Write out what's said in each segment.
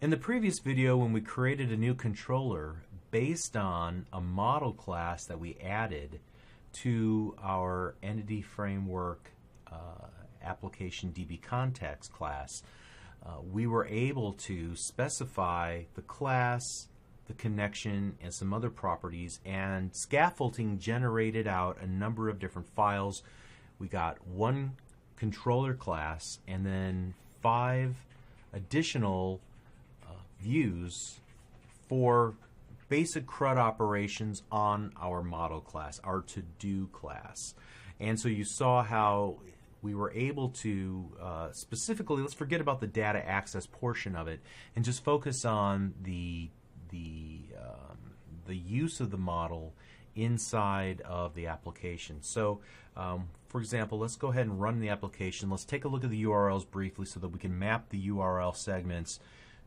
In the previous video, when we created a new controller based on a model class that we added to our Entity Framework Application DB Context class, we were able to specify the class, the connection, and some other properties, and scaffolding generated out a number of different files. We got one controller class and then 5 additional views for basic CRUD operations on our model class, our to-do class. And so you saw how we were able to specifically, let's forget about the data access portion of it and just focus on the use of the model inside of the application. So for example, let's go ahead and run the application. Let's take a look at the URLs briefly so that we can map the URL segments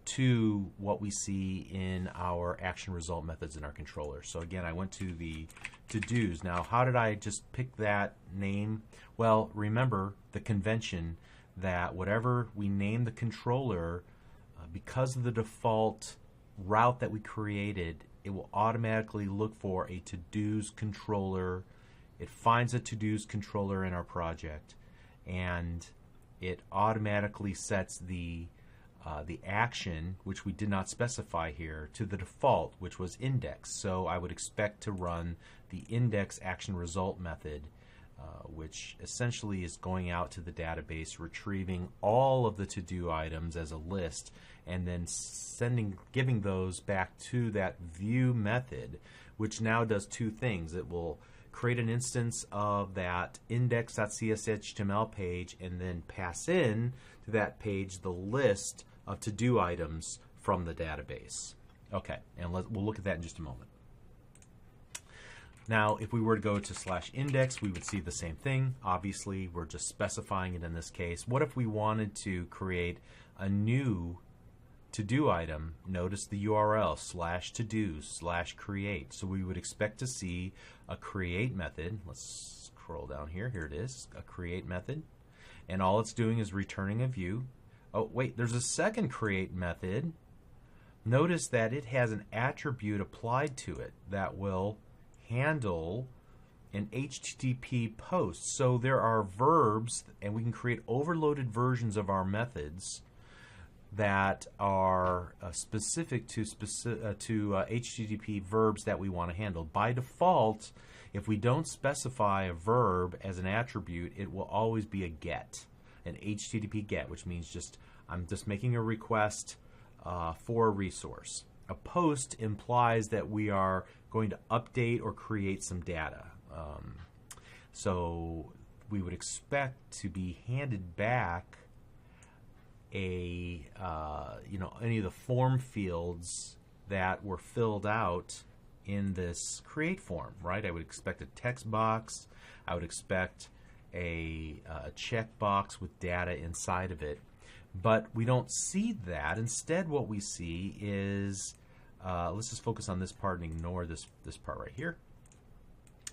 to what we see in our action result methods in our controller. So again, I went to the to-dos. Now, how did I just pick that name? Well, remember the convention that whatever we name the controller, because of the default route that we created, it will automatically look for a to-dos controller. It finds a to-dos controller in our project, and it automatically sets the action, which we did not specify here, to the default, which was index. So I would expect to run the index action result method, which essentially is going out to the database, retrieving all of the to-do items as a list, and then giving those back to that view method, which now does two things. It will create an instance of that index.cshtml page and then pass in to that page the list of to-do items from the database. Okay, and we'll look at that in just a moment. Now, if we were to go to /index, we would see the same thing. Obviously, we're just specifying it in this case. What if we wanted to create a new to-do item? Notice the URL /to-dos/create. So we would expect to see a create method. Let's scroll down here. Here it is, a create method. And all it's doing is returning a view. Oh, wait, there's a second create method. Notice that it has an attribute applied to it that will handle an HTTP post. So there are verbs, and we can create overloaded versions of our methods that are specific to HTTP verbs that we want to handle. By default, if we don't specify a verb as an attribute, it will always be a get, an HTTP get, which means I'm just making a request for a resource. A post implies that we are going to update or create some data. So we would expect to be handed back any of the form fields that were filled out in this create form, right? I would expect a text box. I would expect a checkbox with data inside of it. But we don't see that. Instead, what we see is, let's just focus on this part and ignore this part right here.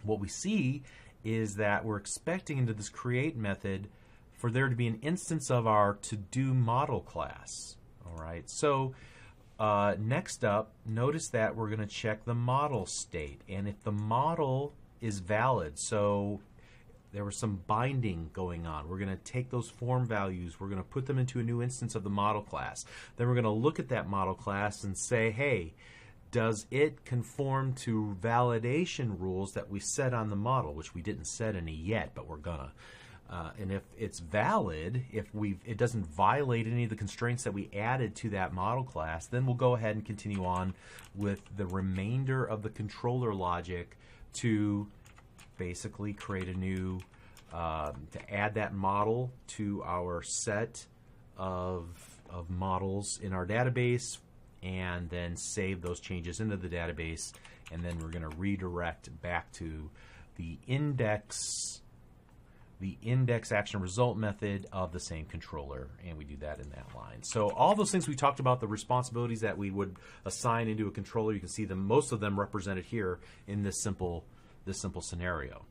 What we see is that we're expecting into this create method for there to be an instance of our to-do model class. All right. So next up, notice that we're going to check the model state. And if the model is valid, so there was some binding going on, we're going to take those form values, we're going to put them into a new instance of the model class. Then we're going to look at that model class and say, hey, does it conform to validation rules that we set on the model, which we didn't set any yet, but we're going to. And if it's valid, if it doesn't violate any of the constraints that we added to that model class, then we'll go ahead and continue on with the remainder of the controller logic to basically create a new, to add that model to our set of models in our database, and then save those changes into the database, and then we're going to redirect back to the index action result method of the same controller, and we do that in that line. So all those things we talked about, the responsibilities that we would assign into a controller, you can see them, most of them represented here in this simple scenario.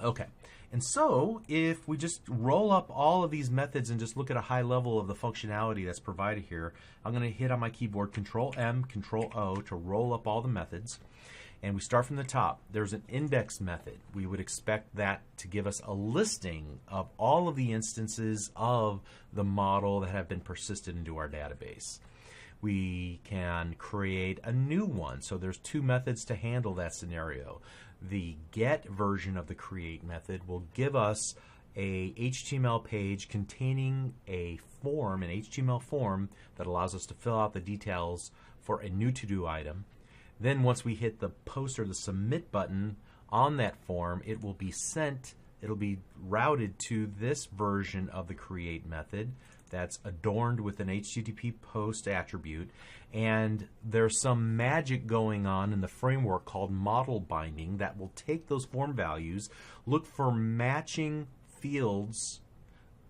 Okay, And so if we just roll up all of these methods and just look at a high level of the functionality that's provided here, I'm going to hit on my keyboard Control-M, Control-O to roll up all the methods. And we start from the top. There's an index method. We would expect that to give us a listing of all of the instances of the model that have been persisted into our database. We can create a new one. So there's two methods to handle that scenario. The get version of the create method will give us a HTML page containing a form, an HTML form that allows us to fill out the details for a new to-do item. Then once we hit the post or the submit button on that form, it will be sent, it'll be routed to this version of the create method that's adorned with an HTTP post attribute. And there's some magic going on in the framework called model binding that will take those form values, look for matching fields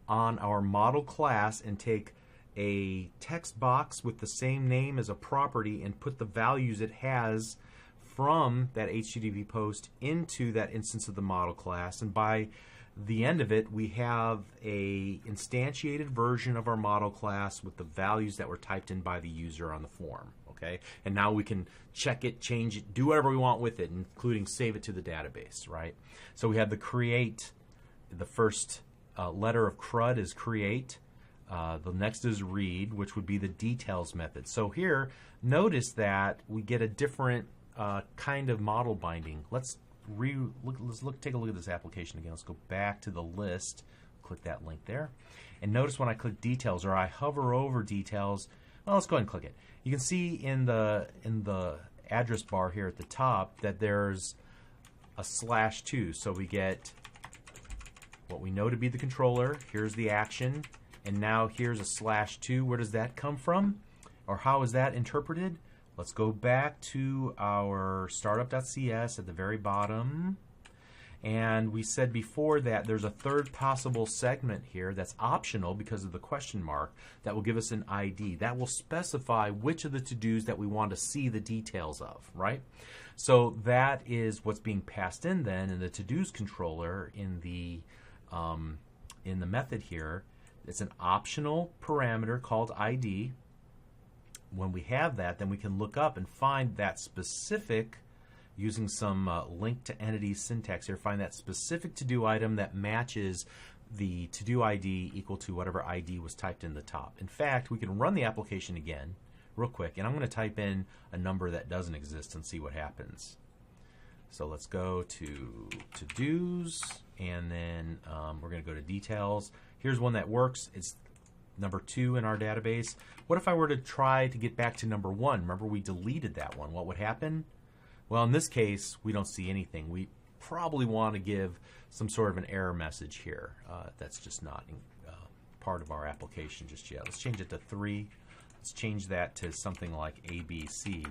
on our model class, and take a text box with the same name as a property and put the values it has from that HTTP post into that instance of the model class. And by the end of it, we have a instantiated version of our model class with the values that were typed in by the user on the form. Okay, and now we can check it, change it, do whatever we want with it, including save it to the database, right? So we have the create. The first letter of CRUD is create. The next is read, which would be the details method. So here, notice that we get a different kind of model binding. Let's take a look at this application again. Let's go back to the list. Click that link there, and notice when I click details or I hover over details. Well, let's go ahead and click it. You can see in the address bar here at the top that there's a /2. So we get what we know to be the controller. Here's the action. And now here's a /2. Where does that come from? Or how is that interpreted? Let's go back to our startup.cs at the very bottom. And we said before that there's a third possible segment here that's optional because of the question mark that will give us an ID. That will specify which of the to-dos that we want to see the details of, right? So that is what's being passed in then in the to-dos controller in the method here. It's an optional parameter called ID. When we have that, then we can look up and find that specific, using some link to entities syntax here, find that specific to-do item that matches the to-do ID equal to whatever ID was typed in the top. In fact, we can run the application again real quick, and I'm going to type in a number that doesn't exist and see what happens. So let's go to to-dos, and then we're going to go to details. Here's one that works. It's number 2 in our database. What if I were to try to get back to number 1? Remember, we deleted that one. What would happen? Well, in this case, we don't see anything. We probably want to give some sort of an error message here. That's just not part of our application just yet. Let's change it to 3. Let's change that to something like ABC,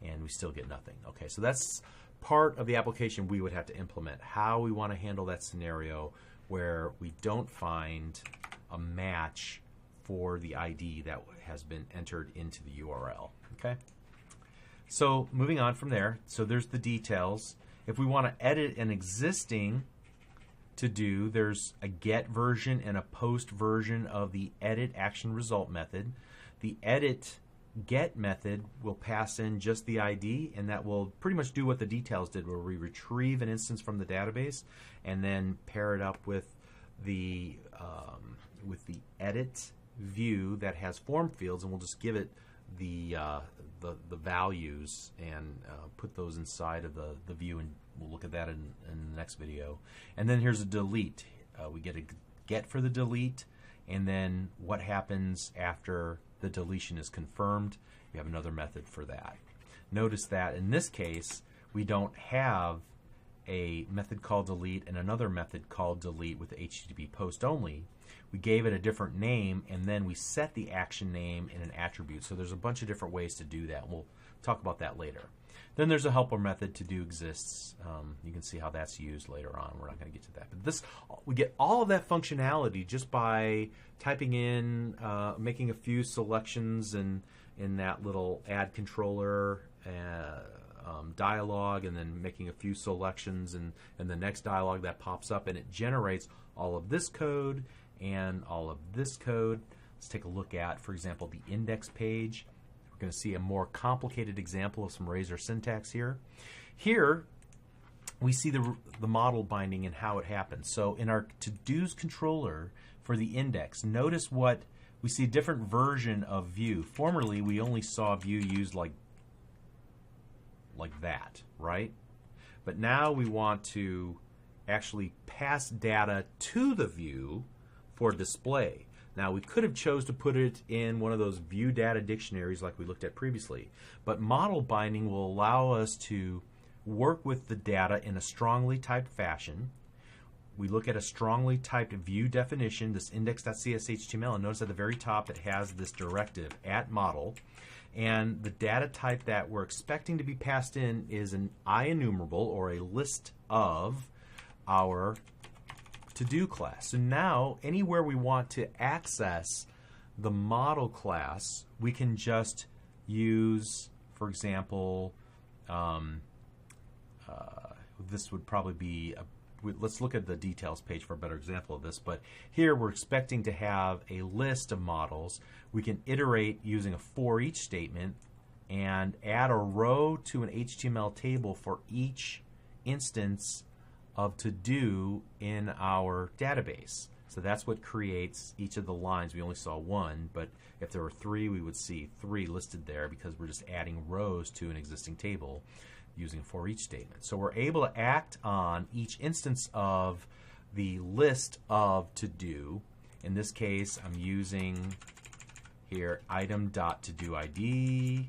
and we still get nothing. Okay, so that's part of the application we would have to implement, how we want to handle that scenario where we don't find a match for the ID that has been entered into the URL. Okay? So moving on from there, so there's the details. If we want to edit an existing to-do, there's a get version and a post version of the edit action result method. The edit get method will pass in just the ID, and that will pretty much do what the details did, where we retrieve an instance from the database and then pair it up with the edit view that has form fields, and we'll just give it the values and put those inside of the view, and we'll look at that in the next video. And then here's a delete. We get a get for the delete, and then what happens after the deletion is confirmed. We have another method for that. Notice that in this case, we don't have a method called delete and another method called delete with the HTTP post only. We gave it a different name, and then we set the action name in an attribute. So there's a bunch of different ways to do that. We'll talk about that later. Then there's a helper method, to do exists. You can see how that's used later on. We're not going to get to that. But this, we get all of that functionality just by typing in, making a few selections in that little add controller dialogue and then making a few selections, and the next dialogue that pops up, and it generates all of this code and all of this code. Let's take a look at, for example, the index page. We're going to see a more complicated example of some Razor syntax here. Here, we see the model binding and how it happens. So in our to-dos controller for the index, notice what we see, a different version of view. Formerly, we only saw view used like that, right? But now we want to actually pass data to the view for display. Now, we could have chose to put it in one of those view data dictionaries like we looked at previously, but model binding will allow us to work with the data in a strongly typed fashion. We look at a strongly typed view definition, this index.cshtml, and notice at the very top it has this directive, @model, and the data type that we're expecting to be passed in is an IEnumerable, or a list of our to-do class. So now, anywhere we want to access the model class, we can just use, for example, this would probably be let's look at the details page for a better example of this, but here we're expecting to have a list of models. We can iterate using a for each statement and add a row to an HTML table for each instance of to-do in our database. So that's what creates each of the lines. We only saw one, but if there were three, we would see three listed there because we're just adding rows to an existing table using for each statement. So we're able to act on each instance of the list of to-do. In this case, I'm using here item.todoID.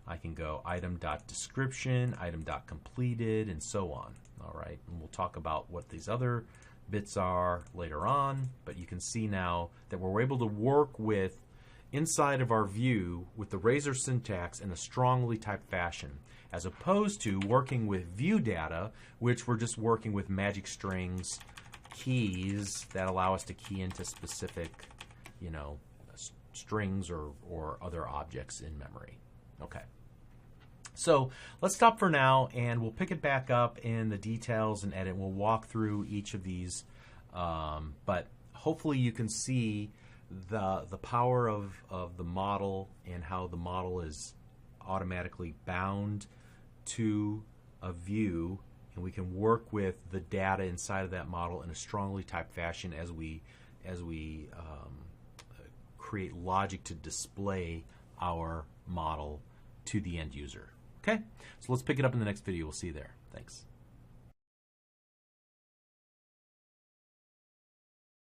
I can go item.description, item.completed, and so on. All right, and we'll talk about what these other bits are later on, but you can see now that we're able to work with inside of our view with the Razor syntax in a strongly typed fashion, as opposed to working with view data, which we're just working with magic strings, keys that allow us to key into specific, strings or other objects in memory. Okay. So let's stop for now, and we'll pick it back up in the details and edit. We'll walk through each of these, but hopefully you can see the power of the model and how the model is automatically bound to a view, and we can work with the data inside of that model in a strongly typed fashion as we create logic to display our model to the end user. Okay, so let's pick it up in the next video. We'll see you there. Thanks.